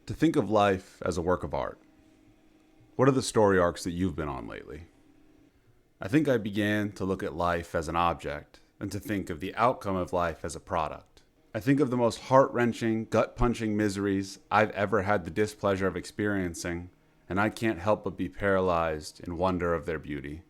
To think of life as a work of art. What are the story arcs that you've been on lately? I think I began to look at life as an object and to think of the outcome of life as a product. I think of the most heart-wrenching, gut-punching miseries I've ever had the displeasure of experiencing, and I can't help but be paralyzed in wonder of their beauty.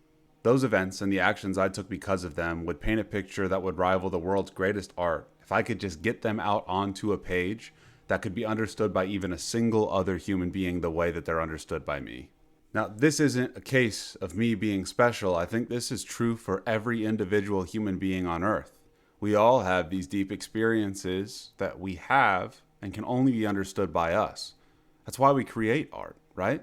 Those events and the actions I took because of them would paint a picture that would rival the world's greatest art if I could just get them out onto a page that could be understood by even a single other human being the way that they're understood by me. Now, this isn't a case of me being special. I think this is true for every individual human being on Earth. We all have these deep experiences that we have and can only be understood by us. That's why we create art, right?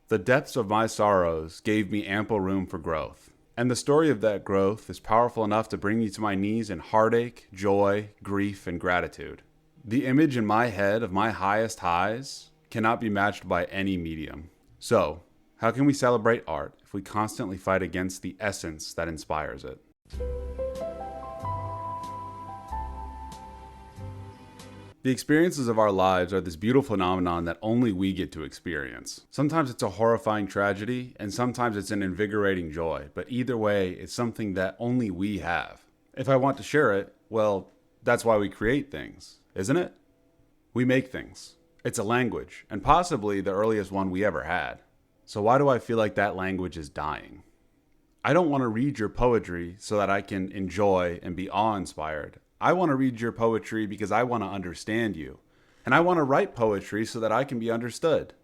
The depths of my sorrows gave me ample room for growth. And the story of that growth is powerful enough to bring me to my knees in heartache, joy, grief, and gratitude. The image in my head of my highest highs cannot be matched by any medium. So, how can we celebrate art if we constantly fight against the essence that inspires it? The experiences of our lives are this beautiful phenomenon that only we get to experience. Sometimes it's a horrifying tragedy, and sometimes it's an invigorating joy, but either way, it's something that only we have. If I want to share it, well, that's why we create things, isn't it? We make things. It's a language, and possibly the earliest one we ever had. So why do I feel like that language is dying? I don't want to read your poetry so that I can enjoy and be awe-inspired. I want to read your poetry because I want to understand you. And I want to write poetry so that I can be understood.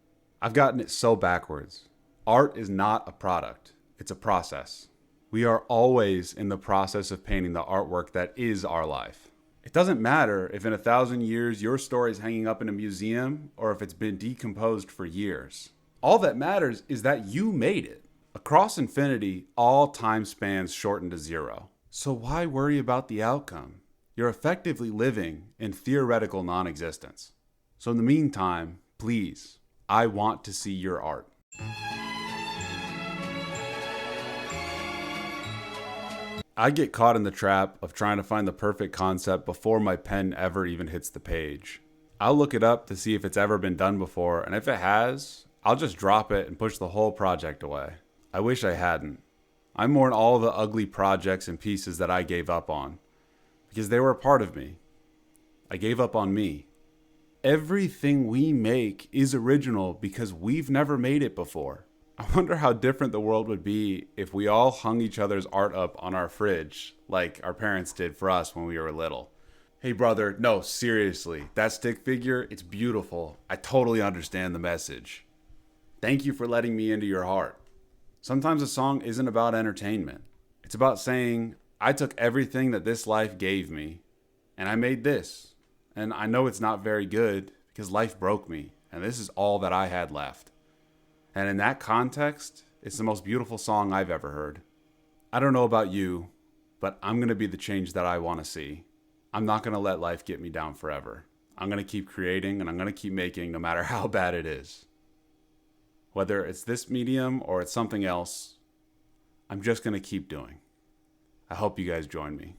I've gotten it so backwards. Art is not a product. It's a process. We are always in the process of painting the artwork that is our life. It doesn't matter if in 1,000 years your story is hanging up in a museum or if it's been decomposed for years. All that matters is that you made it. Across infinity, all time spans shorten to zero. So why worry about the outcome? You're effectively living in theoretical non-existence. So in the meantime, please, I want to see your art. I get caught in the trap of trying to find the perfect concept before my pen ever even hits the page. I'll look it up to see if it's ever been done before, and if it has, I'll just drop it and push the whole project away. I wish I hadn't. I mourn all the ugly projects and pieces that I gave up on, because they were a part of me. I gave up on me. Everything we make is original because we've never made it before. I wonder how different the world would be if we all hung each other's art up on our fridge like our parents did for us when we were little. Hey brother, no, seriously, that stick figure, it's beautiful. I totally understand the message. Thank you for letting me into your heart. Sometimes a song isn't about entertainment. It's about saying, I took everything that this life gave me, and I made this. And I know it's not very good because life broke me, and this is all that I had left. And in that context, it's the most beautiful song I've ever heard. I don't know about you, but I'm going to be the change that I want to see. I'm not going to let life get me down forever. I'm going to keep creating, and I'm going to keep making no matter how bad it is. Whether it's this medium or it's something else, I'm just going to keep doing. I hope you guys join me.